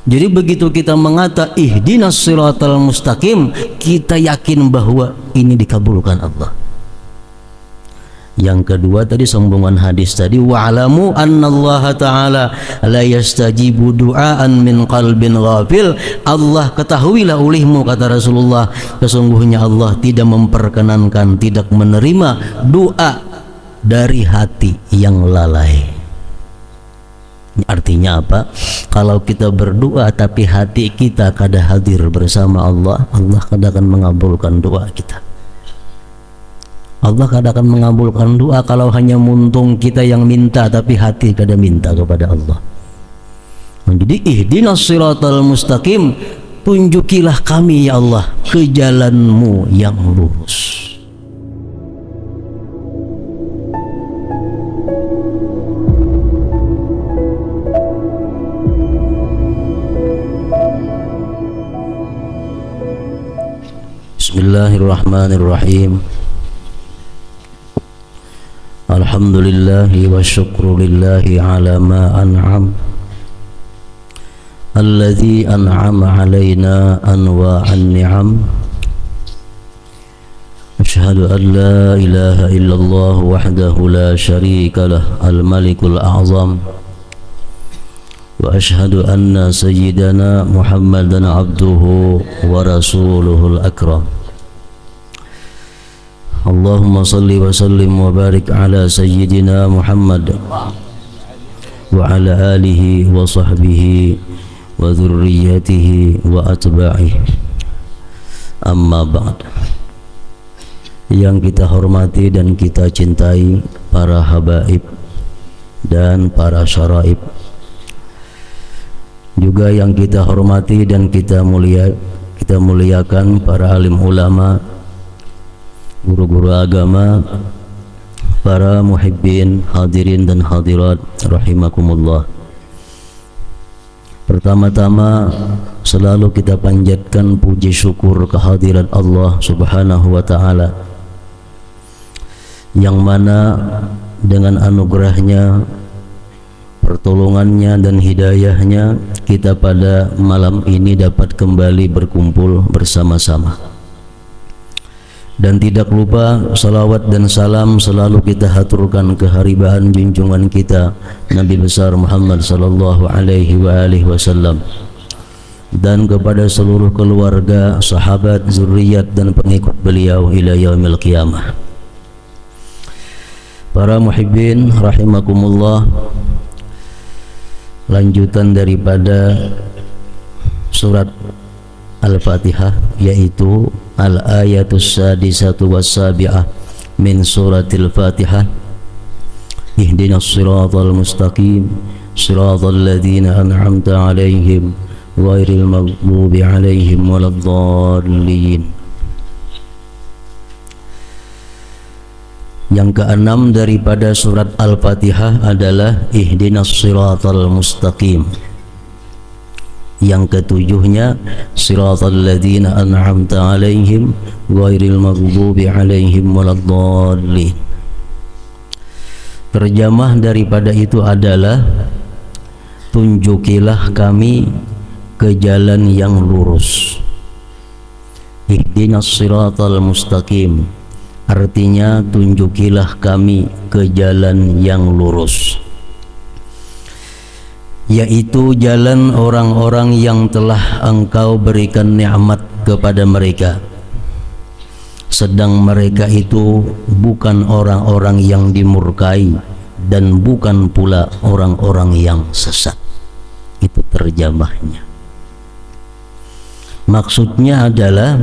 Jadi begitu kita mengata ihdinas siratal mustaqim, kita yakin bahwa ini dikabulkan Allah. Yang kedua tadi sambungan hadis tadi, wa'lamu annallaha ta'ala la yastajibu du'aan min qalbin ghafil. Allah, ketahuilah olehmu, kata Rasulullah, sesungguhnya Allah tidak memperkenankan, tidak menerima doa dari hati yang lalai. Artinya apa? Kalau kita berdoa tapi hati kita kada hadir bersama Allah, Allah kada akan mengabulkan doa kita. Allah kada akan mengabulkan doa kalau hanya muntung kita yang minta tapi hati kada minta kepada Allah. Jadi ihdinas siratal mustaqim, tunjukilah kami ya Allah ke jalanmu yang lurus. Bismillahirrahmanirrahim. Alhamdulillahi wa syukru lillahi ala ma an'am, alladhi an'ama alaina anwa'an ni'am. Ashhadu an la ilaha illallah wahdahu la syarika lah, al-malikul a'zam. Wa ashhadu anna sayyidana Muhammadan abduhu wa rasuluhul akram. Allahumma salli wa sallim wa barik ala sayyidina Muhammad wa ala alihi wa sahbihi wa dhurriyyatihi wa atba'ihi. Amma ba'd. Yang kita hormati dan kita cintai para habaib dan para syaraib, juga yang kita hormati dan kita muliakan para alim ulama, guru-guru agama, para muhibbin, hadirin dan hadirat rahimakumullah. Pertama-tama selalu kita panjatkan puji syukur kehadirat Allah Subhanahu wa ta'ala, yang mana dengan anugerahnya, pertolongannya dan hidayahnya, kita pada malam ini dapat kembali berkumpul bersama-sama. Dan tidak lupa salawat dan salam selalu kita haturkan keharibaan junjungan kita Nabi besar Muhammad sallallahu alaihi wasallam, dan kepada seluruh keluarga, sahabat, zuriat dan pengikut beliau ila yaumil qiyamah. Para muhibbin rahimakumullah, lanjutan daripada surat Al-Fatihah, yaitu al-ayatus sadisatu was-sabi'ah min suratil Fatihah. Ihdinas siratal mustaqim siratal ladzina an'amta 'alaihim ghairil maghdubi 'alaihim waladdallin. Yang keenam daripada surat Al-Fatihah adalah ihdinas siratal mustaqim. Yang ketujuhnya siratal ladzina an'amta 'alaihim ghairil maghdubi 'alaihim waladdallin. Terjemah daripada itu adalah tunjukilah kami ke jalan yang lurus. Ihdinas siratal mustaqim artinya tunjukilah kami ke jalan yang lurus, yaitu jalan orang-orang yang telah Engkau berikan nikmat kepada mereka, sedang mereka itu bukan orang-orang yang dimurkai dan bukan pula orang-orang yang sesat. Itu terjemahnya. Maksudnya adalah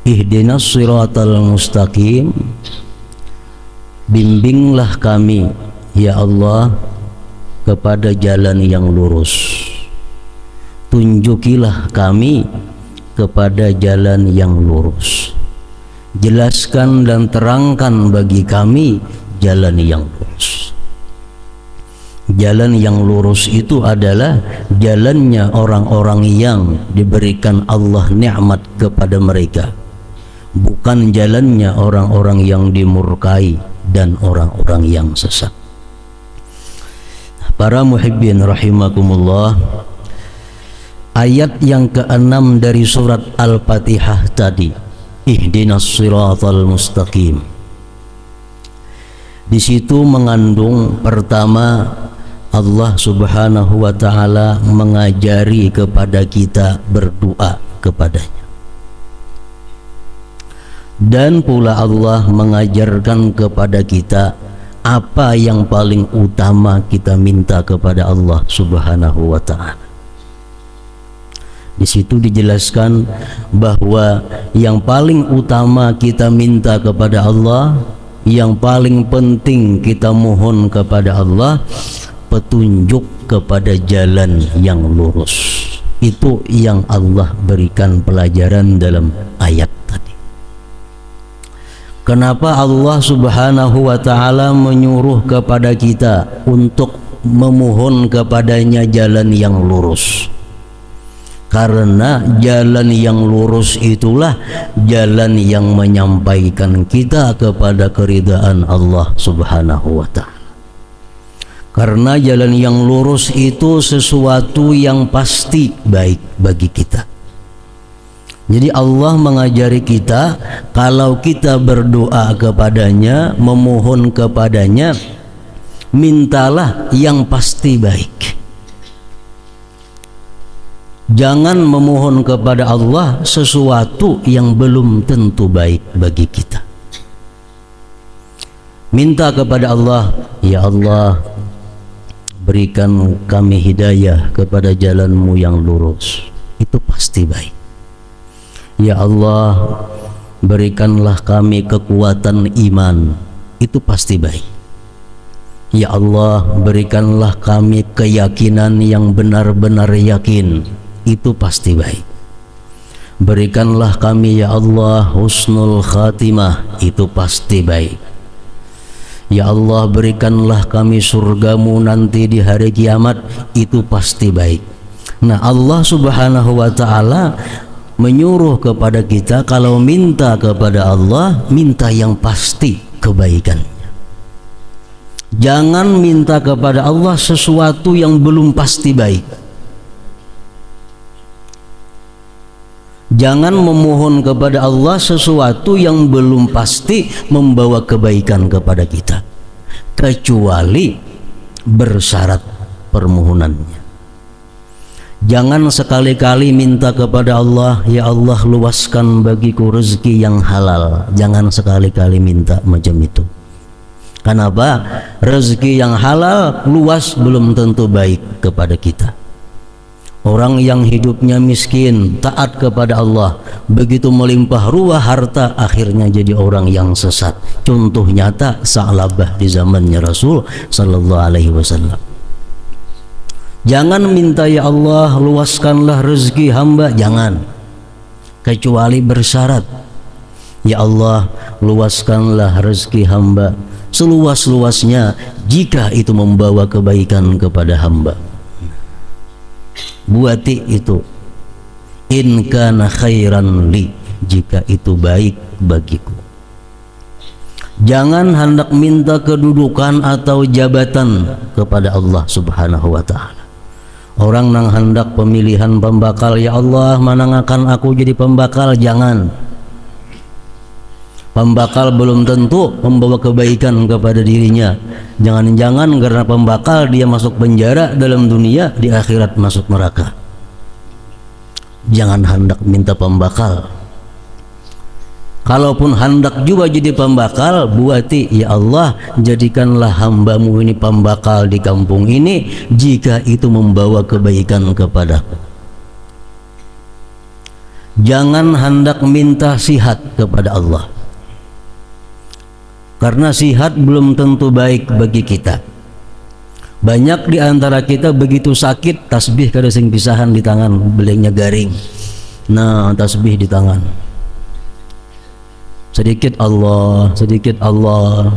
ihdinas siratal mustaqim, bimbinglah kami ya Allah kepada jalan yang lurus, tunjukilah kami kepada jalan yang lurus, jelaskan dan terangkan bagi kami jalan yang lurus. Jalan yang lurus itu adalah jalannya orang-orang yang diberikan Allah nikmat kepada mereka, bukan jalannya orang-orang yang dimurkai dan orang-orang yang sesat. Para muhibbin rahimakumullah, ayat yang ke-6 dari surat Al-Fatihah tadi, ihdinas siratal mustaqim. Di situ mengandung pertama, Allah Subhanahu wa taala mengajari kepada kita berdoa kepadanya. Dan pula Allah mengajarkan kepada kita apa yang paling utama kita minta kepada Allah Subhanahu wa taala. Di situ dijelaskan bahwa yang paling utama kita minta kepada Allah, yang paling penting kita mohon kepada Allah, petunjuk kepada jalan yang lurus. Itu yang Allah berikan pelajaran dalam ayat tadi. Kenapa Allah Subhanahu wa taala menyuruh kepada kita untuk memohon kepadanya jalan yang lurus? Karena jalan yang lurus itulah jalan yang menyampaikan kita kepada keridaan Allah Subhanahu wa taala. Karena jalan yang lurus itu sesuatu yang pasti baik bagi kita. Jadi Allah mengajari kita, kalau kita berdoa kepadanya, memohon kepadanya, mintalah yang pasti baik. Jangan memohon kepada Allah sesuatu yang belum tentu baik bagi kita. Minta kepada Allah, ya Allah, berikan kami hidayah kepada jalan-Mu yang lurus. Itu pasti baik. Ya Allah, berikanlah kami kekuatan iman. Itu pasti baik. Ya Allah, berikanlah kami keyakinan yang benar-benar yakin. Itu pasti baik. Berikanlah kami ya Allah husnul khatimah. Itu pasti baik. Ya Allah, berikanlah kami surgamu nanti di hari kiamat. Itu pasti baik. Nah, Allah Subhanahu wa ta'ala menyuruh kepada kita, kalau minta kepada Allah, minta yang pasti kebaikannya. Jangan minta kepada Allah sesuatu yang belum pasti baik. Jangan memohon kepada Allah sesuatu yang belum pasti membawa kebaikan kepada kita, kecuali bersyarat permohonannya. Jangan sekali-kali minta kepada Allah, ya Allah luaskan bagiku rezeki yang halal. Jangan sekali-kali minta macam itu. Kenapa? Rezeki yang halal luas belum tentu baik kepada kita. Orang yang hidupnya miskin, taat kepada Allah, begitu melimpah ruah harta, akhirnya jadi orang yang sesat. Contoh nyata Sa'labah di zamannya Rasul sallallahu alaihi wasallam. Jangan minta ya Allah luaskanlah rezeki hamba, jangan, kecuali bersyarat. Ya Allah luaskanlah rezeki hamba seluas-luasnya jika itu membawa kebaikan kepada hamba. Buati itu, in kana khairan li, jika itu baik bagiku. Jangan hendak minta kedudukan atau jabatan kepada Allah Subhanahu wa ta'ala. Orang nang hendak pemilihan pembakal, ya Allah manangakan aku jadi pembakal, jangan. Pembakal belum tentu membawa kebaikan kepada dirinya. Jangan-jangan karena pembakal dia masuk penjara dalam dunia, di akhirat masuk neraka. Jangan hendak minta pembakal. Kalaupun hendak juga jadi pembakal, buati ya Allah jadikanlah hamba-Mu ini pembakal di kampung ini jika itu membawa kebaikan kepadaku. Jangan hendak minta sihat kepada Allah, karena sihat belum tentu baik bagi kita. Banyak di antara kita begitu sakit, tasbih kada sing pisahan di tangan, belengnya garing. Nah, tasbih di tangan. Sedikit Allah, sedikit Allah.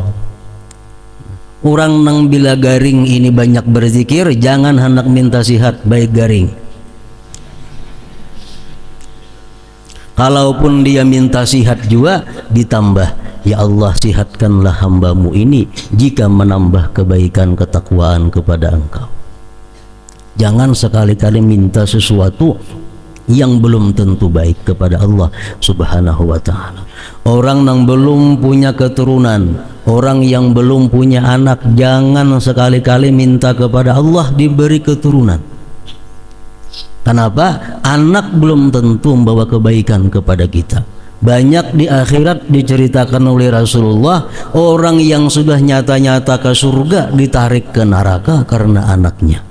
Orang nang bila garing ini banyak berzikir, jangan hendak minta sihat baik garing. Kalaupun dia minta sihat juga ditambah, ya Allah sihatkanlah hamba-Mu ini jika menambah kebaikan ketakwaan kepada Engkau. Jangan sekali-kali minta sesuatu yang belum tentu baik kepada Allah Subhanahu wa ta'ala. Orang yang belum punya keturunan, orang yang belum punya anak, jangan sekali-kali minta kepada Allah diberi keturunan. Kenapa? Anak belum tentu membawa kebaikan kepada kita. Banyak di akhirat diceritakan oleh Rasulullah, orang yang sudah nyata-nyata ke surga ditarik ke neraka karena anaknya.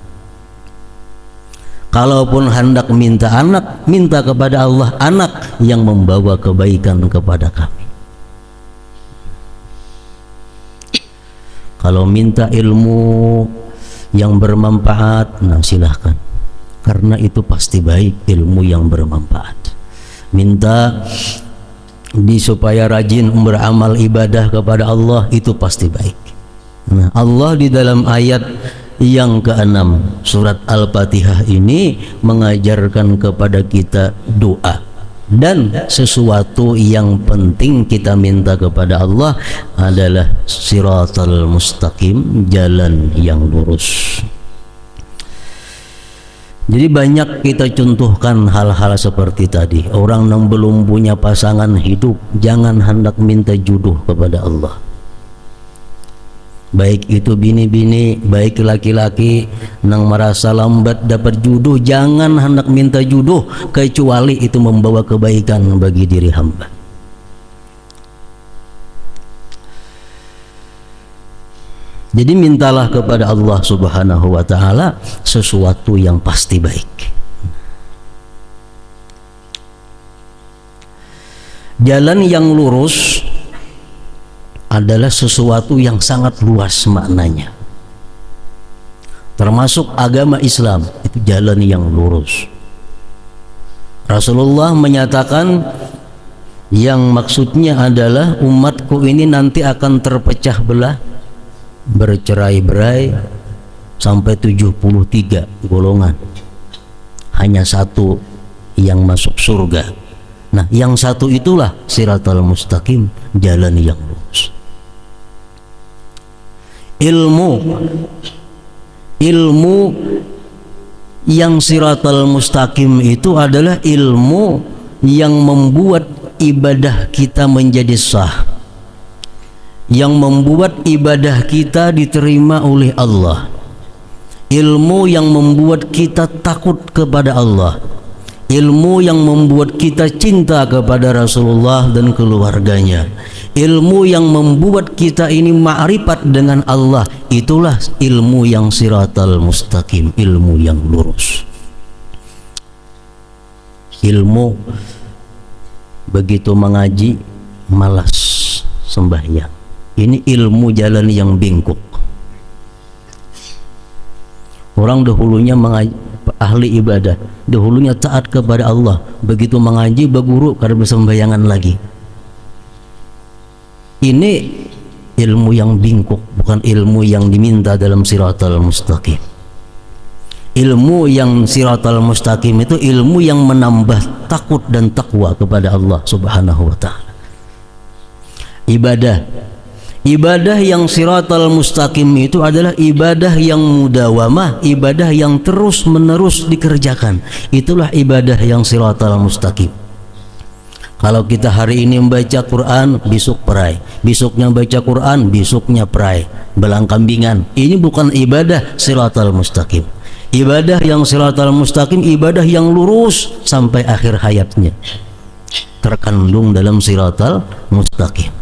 Kalaupun hendak minta anak, minta kepada Allah anak yang membawa kebaikan kepada kami. Kalau minta ilmu yang bermanfaat, nah silahkan, karena itu pasti baik, ilmu yang bermanfaat. Minta supaya rajin beramal ibadah kepada Allah, itu pasti baik. Nah, Allah di dalam ayat yang ke-6 surat Al-Fatihah ini mengajarkan kepada kita doa, dan sesuatu yang penting kita minta kepada Allah adalah siratal mustaqim, jalan yang lurus. Jadi banyak kita contohkan hal-hal seperti tadi. Orang yang belum punya pasangan hidup, jangan hendak minta jodoh kepada Allah. Baik itu bini-bini, baik laki-laki yang merasa lambat dapat jodoh, jangan hendak minta jodoh kecuali itu membawa kebaikan bagi diri hamba. Jadi mintalah kepada Allah Subhanahu wa ta'ala sesuatu yang pasti baik. Jalan yang lurus adalah sesuatu yang sangat luas maknanya. Termasuk agama Islam, itu jalan yang lurus. Rasulullah menyatakan yang maksudnya adalah umatku ini nanti akan terpecah belah, bercerai-berai sampai 73 golongan, hanya satu yang masuk surga. Nah, yang satu itulah siratal mustaqim, jalan yang lurus. Ilmu yang siratal mustaqim itu adalah ilmu yang membuat ibadah kita menjadi sah, yang membuat ibadah kita diterima oleh Allah, ilmu yang membuat kita takut kepada Allah, ilmu yang membuat kita cinta kepada Rasulullah dan keluarganya, ilmu yang membuat kita ini ma'rifat dengan Allah. Itulah ilmu yang siratal mustaqim, ilmu yang lurus. Ilmu begitu mengaji malas sembahyang, ini ilmu jalan yang bengkok. Orang dahulunya ahli ibadah, dahulunya taat kepada Allah, begitu mengaji berguru karena bersembayangan lagi. Ini ilmu yang bengkok, bukan ilmu yang diminta dalam siratal mustaqim. Ilmu yang siratal mustaqim itu ilmu yang menambah takut dan takwa kepada Allah Subhanahu wa ta'ala. Ibadah yang siratal mustaqim itu adalah ibadah yang mudawamah, ibadah yang terus menerus dikerjakan. Itulah ibadah yang siratal mustaqim. Kalau kita hari ini membaca Quran, besok perai, besoknya baca Quran, besoknya perai, belang kambingan, ini bukan ibadah siratal mustaqim. Ibadah yang siratal mustaqim, ibadah yang lurus sampai akhir hayatnya, terkandung dalam siratal mustaqim.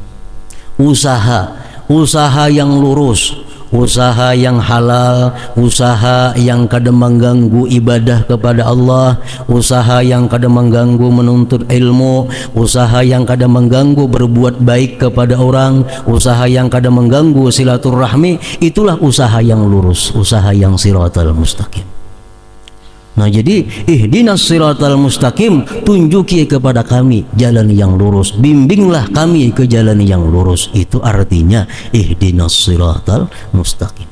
Usaha yang lurus, usaha yang halal, usaha yang kadang mengganggu ibadah kepada Allah, usaha yang kadang mengganggu menuntut ilmu, usaha yang kadang mengganggu berbuat baik kepada orang, usaha yang kadang mengganggu silaturahmi, itulah usaha yang lurus, usaha yang siratal mustaqim. Nah, jadi ihdinas siratal mustaqim, tunjuki kepada kami jalan yang lurus, bimbinglah kami ke jalan yang lurus. Itu artinya ihdinas siratal mustaqim.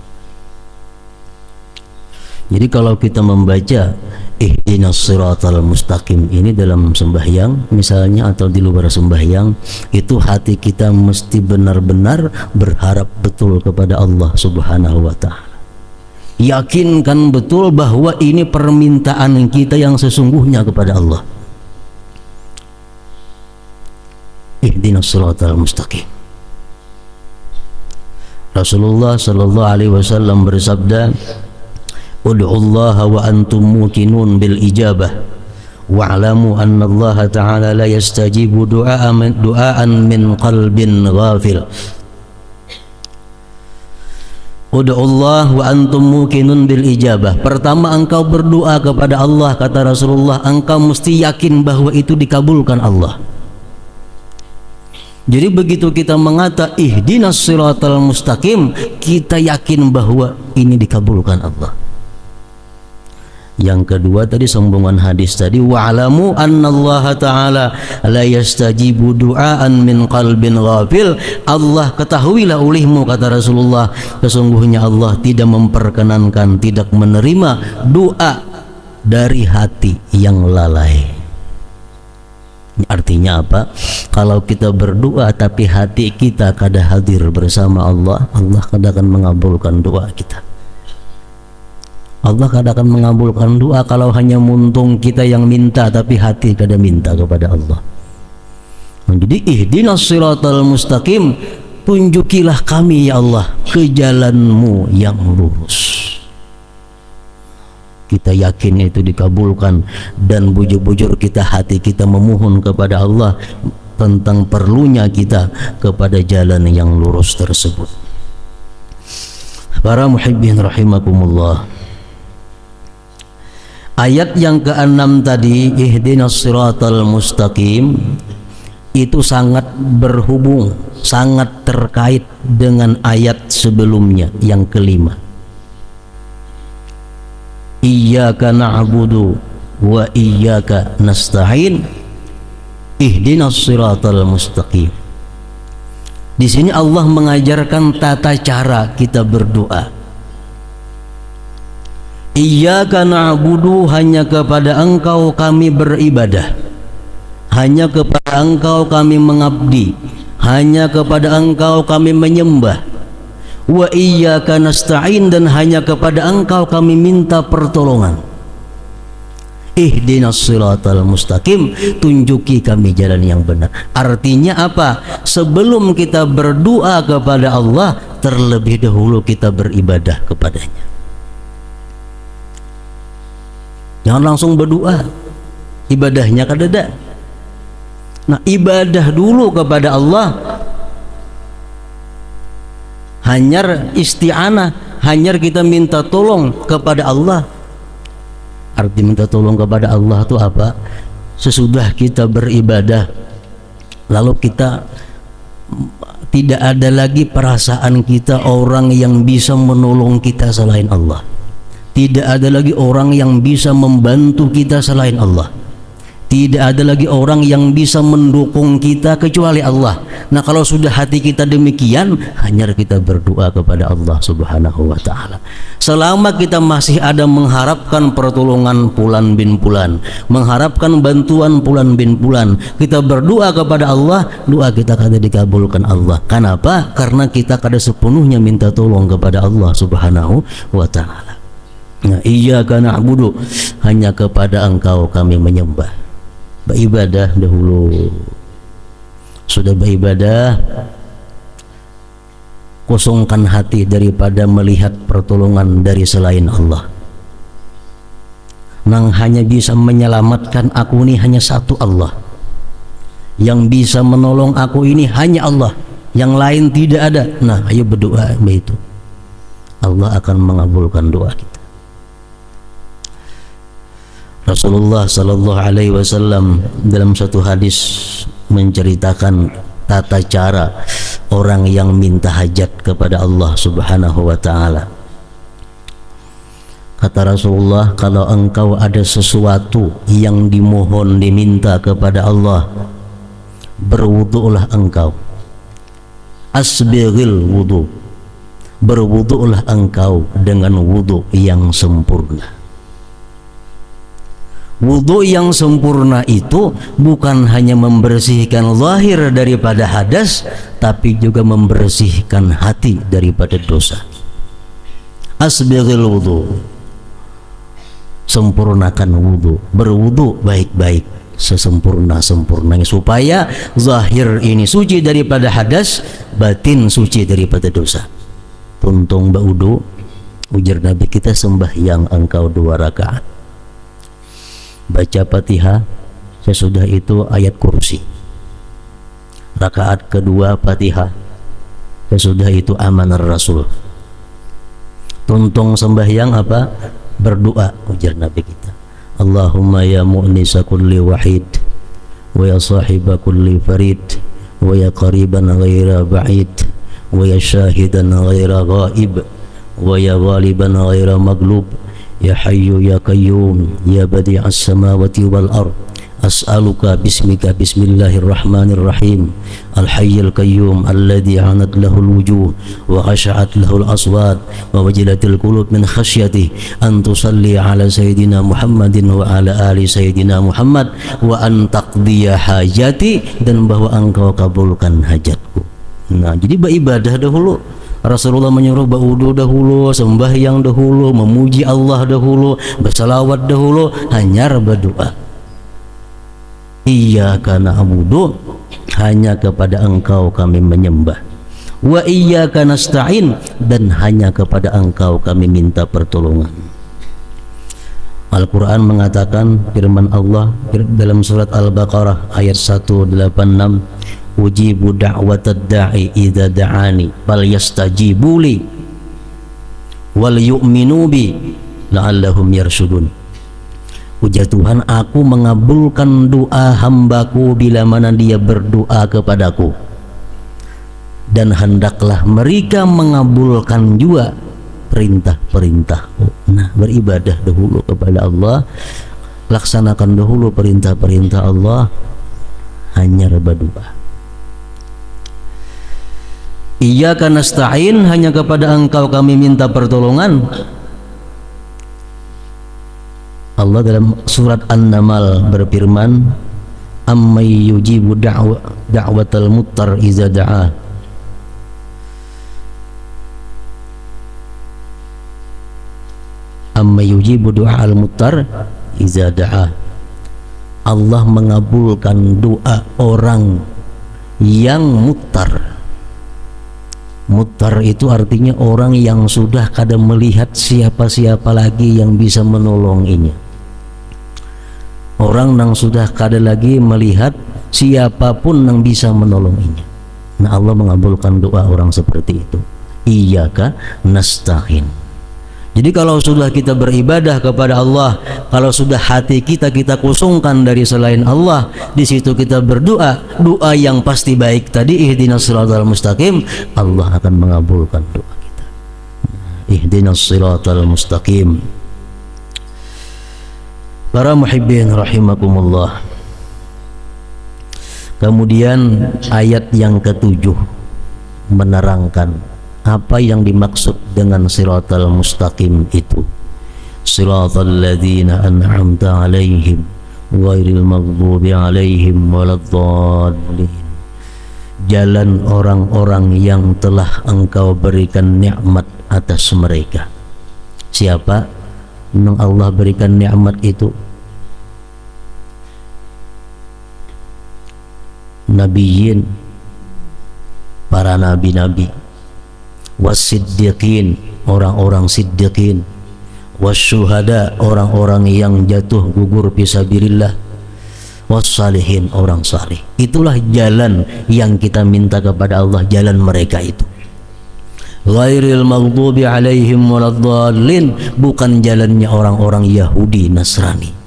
Jadi kalau kita membaca ihdinas siratal mustaqim ini dalam sembahyang misalnya atau di luar sembahyang, itu hati kita mesti benar-benar berharap betul kepada Allah Subhanahu wa ta'ala. Yakinkan betul bahwa ini permintaan kita yang sesungguhnya kepada Allah. Ihdinas siratal mustaqim. Rasulullah sallallahu alaihi wasallam bersabda, "Ud'ullaha wa antum muqinun bil ijabah wa'lamu anna Allah ta'ala la yastajibu du'aan min qalbin ghafil." Ud'ullah wa antum muqinun bil ijabah. Pertama engkau berdoa kepada Allah, kata Rasulullah, engkau mesti yakin bahwa itu dikabulkan Allah. Jadi begitu kita mengata ihdinas siratal mustaqim, kita yakin bahwa ini dikabulkan Allah. Yang kedua tadi sambungan hadis tadi, wa'lamu annallaha ta'ala la yastajibu du'aan min qalbin ghafil. Allah ketahuilah olehmu, kata Rasulullah, sesungguhnya Allah tidak memperkenankan, tidak menerima doa dari hati yang lalai. Artinya apa? Kalau kita berdoa tapi hati kita kada hadir bersama Allah, Allah kada akan mengabulkan doa kita. Allah kada akan mengabulkan doa kalau hanya muntung kita yang minta tapi hati kada minta kepada Allah. Jadi ihdinas siratal mustaqim, tunjukilah kami ya Allah ke jalanmu yang lurus. Kita yakin itu dikabulkan, dan bujur-bujur kita hati kita memohon kepada Allah tentang perlunya kita kepada jalan yang lurus tersebut. Para muhibbin rahimakumullah, ayat yang ke-6 tadi, ihdinas siratal mustaqim, itu sangat berhubung, sangat terkait dengan ayat sebelumnya yang kelima. Iyyaka na'budu wa iyyaka nasta'in ihdinas siratal mustaqim. Di sini Allah mengajarkan tata cara kita berdoa. Iyyaka na'budu, hanya kepada Engkau kami beribadah, hanya kepada Engkau kami mengabdi, hanya kepada Engkau kami menyembah. Wa iyyaka nasta'in, dan hanya kepada Engkau kami minta pertolongan. Ihdinas siratal mustaqim, tunjuki kami jalan yang benar. Artinya apa? Sebelum kita berdoa kepada Allah, terlebih dahulu kita beribadah kepadanya. Jangan langsung berdoa, ibadahnya kadada. Nah, ibadah dulu kepada Allah. Hanyar isti'anah, hanyar kita minta tolong kepada Allah. Arti minta tolong kepada Allah itu apa? Sesudah kita beribadah, lalu kita tidak ada lagi perasaan kita orang yang bisa menolong kita selain Allah. Tidak ada lagi orang yang bisa membantu kita selain Allah. Tidak ada lagi orang yang bisa mendukung kita kecuali Allah. Nah, kalau sudah hati kita demikian, hanya kita berdoa kepada Allah Subhanahu wa ta'ala. Selama kita masih ada mengharapkan pertolongan fulan bin fulan, mengharapkan bantuan fulan bin fulan, kita berdoa kepada Allah, doa kita kada dikabulkan Allah. Kenapa? Karena kita kada sepenuhnya minta tolong kepada Allah Subhanahu wa ta'ala. Nah, iyyaka na'budu, hanya kepada Engkau kami menyembah. Beribadah dahulu. Sudah beribadah, kosongkan hati daripada melihat pertolongan dari selain Allah. Nang hanya bisa menyelamatkan aku ini hanya satu Allah. Yang bisa menolong aku ini hanya Allah, yang lain tidak ada. Nah, ayo berdoa begitu, Allah akan mengabulkan doa kita. Rasulullah sallallahu alaihi wasallam dalam satu hadis menceritakan tata cara orang yang minta hajat kepada Allah Subhanahu wa ta'ala. Kata Rasulullah, kalau engkau ada sesuatu yang dimohon, diminta kepada Allah, berwudu'lah engkau. Asbighil wudu, berwudu'lah engkau dengan wudu yang sempurna. Wudu yang sempurna itu bukan hanya membersihkan zahir daripada hadas, tapi juga membersihkan hati daripada dosa. asbighil wudu, sempurnakan wudu, berwudu baik-baik sesempurna-sempurnanya supaya zahir ini suci daripada hadas, batin suci daripada dosa. Tuntung baudu, ujar Nabi kita, sembahyang engkau 2 rakaat, baca Fatihah, sesudah itu ayat kursi. Rakaat kedua Fatihah, sesudah itu amanar Rasul. Tuntung sembahyang apa? Berdoa, ujar Nabi kita, Allahumma ya mu'nisa kulli wahid, wa ya sahiba kulli farid, wa ya qariban ghaira ba'id, wa ya syahidan ghaira ghaib, wa ya ghaliban ghaira maghlub, ya hayyu ya qayyum, ya badi'as samawati wal ard, as'aluka bismika bismillahirrahmanirrahim, al-hayyul qayyum alladhi 'anat lahul wujuh wa khasha'at lahul aswat wa wajilatil qulub min khasyatihi, an tusalli ala sayyidina Muhammadin wa ala ali sayyidina Muhammad, wa an taqdiya hajati, dan bahwa engkau kabulkan hajatku. Nah, jadi beribadah dahulu. Rasulullah menyuruh berwudu dahulu, sembahyang dahulu, memuji Allah dahulu, bersalawat dahulu, hanya berdoa. Iyyaka na'budu, hanya kepada engkau kami menyembah, wa iyyaka nasta'in, dan hanya kepada engkau kami minta pertolongan. Al-Quran mengatakan, firman Allah dalam surat Al-Baqarah ayat 186, ujibu da'watad da'i idza da'ani falyastajibu li wal yu'minu bi la'allahum yarshudun. Ujar Tuhan, aku mengabulkan doa hambaku bila mana dia berdoa kepadaku, dan hendaklah mereka mengabulkan juga perintah-perintahku. Nah, beribadah dahulu kepada Allah, laksanakan dahulu perintah-perintah Allah, hanya berdoa. Iyyaka nasta'in, hanya kepada engkau kami minta pertolongan. Allah dalam surat An-Naml berfirman, ammay yujibu da'watal muttar iza da'a, ammay yujibu du'al muttar iza da'a. Allah mengabulkan doa orang yang muttar. Muttar itu artinya orang yang sudah kada melihat siapa-siapa lagi yang bisa menolonginya. Orang yang sudah kada lagi melihat siapapun yang bisa menolonginya. Nah, Allah mengabulkan doa orang seperti itu. Iyyaka nasta'in. Jadi kalau sudah kita beribadah kepada Allah, kalau sudah hati kita kosongkan dari selain Allah, di situ kita berdoa, doa yang pasti baik tadi, ihdinas siratal mustaqim, Allah akan mengabulkan doa kita. Ihdinas siratal mustaqim. Para muhibbin rahimakumullah. Kemudian ayat yang ke-7 menerangkan apa yang dimaksud dengan siratal mustaqim itu. Siratal ladzina an'amta 'alaihim ghairil maghdubi 'alaihim waladdallin. Jalan orang-orang yang telah engkau berikan nikmat atas mereka. Siapa yang Allah berikan nikmat itu? Nabiyin, para nabi-nabi, wasiddiqin, orang-orang siddiqin, wasyuhada, orang-orang yang jatuh gugur fisabilillah, wassalihin, orang saleh. Itulah jalan yang kita minta kepada Allah, jalan mereka itu. Ghairil maghdubi alaihim waladdallin, bukan jalannya orang-orang Yahudi Nasrani.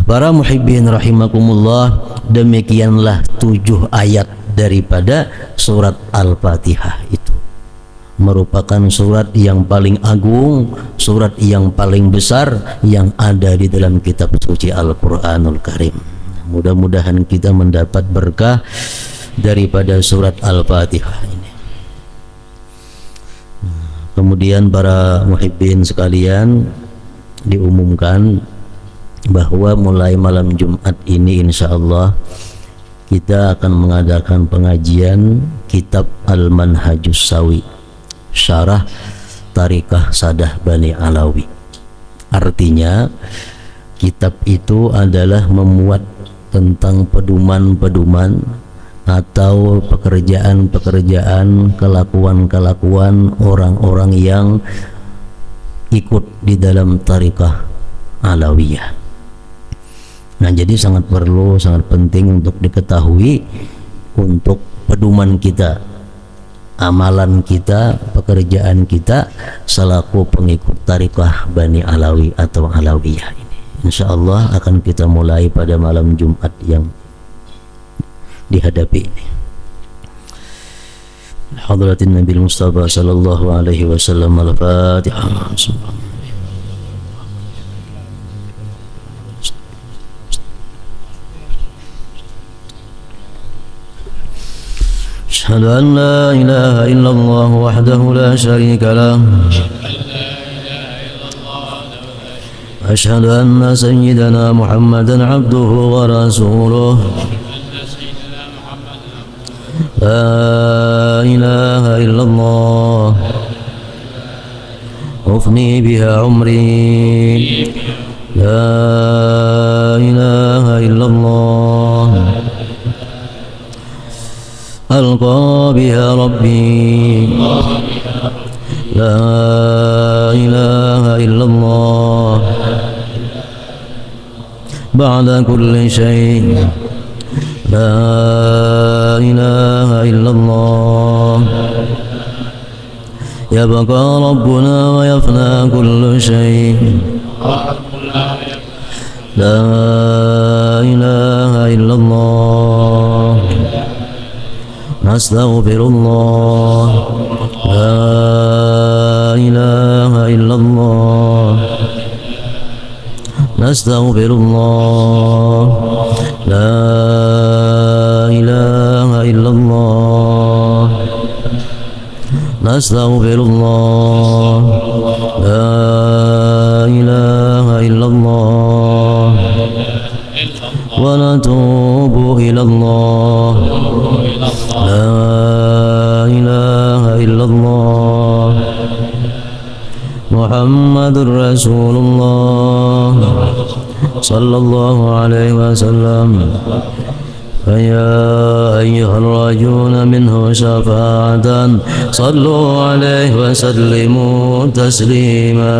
Para muhibbin rahimakumullah, demikianlah 7 ayat daripada surat Al-Fatihah itu. Merupakan surat yang paling agung, surat yang paling besar yang ada di dalam kitab suci Al-Quranul Karim. Mudah-mudahan kita mendapat berkah daripada surat Al-Fatihah ini. Kemudian para muhibbin sekalian, diumumkan bahwa mulai malam Jumat ini insyaallah kita akan mengadakan pengajian kitab Al-Manhajus Sawi syarah Tariqah Sadah Bani Alawi. Artinya kitab itu adalah memuat tentang pedoman-pedoman atau pekerjaan-pekerjaan, kelakuan-kelakuan orang-orang yang ikut di dalam Tariqah Alawiyah. Nah, jadi sangat perlu, sangat penting untuk diketahui untuk pedoman kita, amalan kita, pekerjaan kita selaku pengikut Tariqah Bani Alawi atau Alawiyah ini. Insyaallah akan kita mulai pada malam Jumat yang dihadapi ini. Hadratin Nabi Mustafa sallallahu alaihi wasallam. Al-Fatihah. أشهد أن لا إله إلا الله وحده لا شريك له أشهد أن سيدنا محمدا عبده ورسوله لا إله إلا الله أفني بها عمري لا إله إلا الله ألقى بها ربي لا إله إلا الله بعد كل شيء لا إله إلا الله يبقى ربنا ويفنى كل شيء لا إله إلا الله نستغفر الله لا إله إلا الله نستغفر الله لا إله إلا الله نستغفر الله لا إله إلا الله ونتوب إلى الله لا إله إلا الله محمد رسول الله صلى الله عليه وسلم فيا أيها الراجون منه شفاعة صلوا عليه وسلموا تسليما.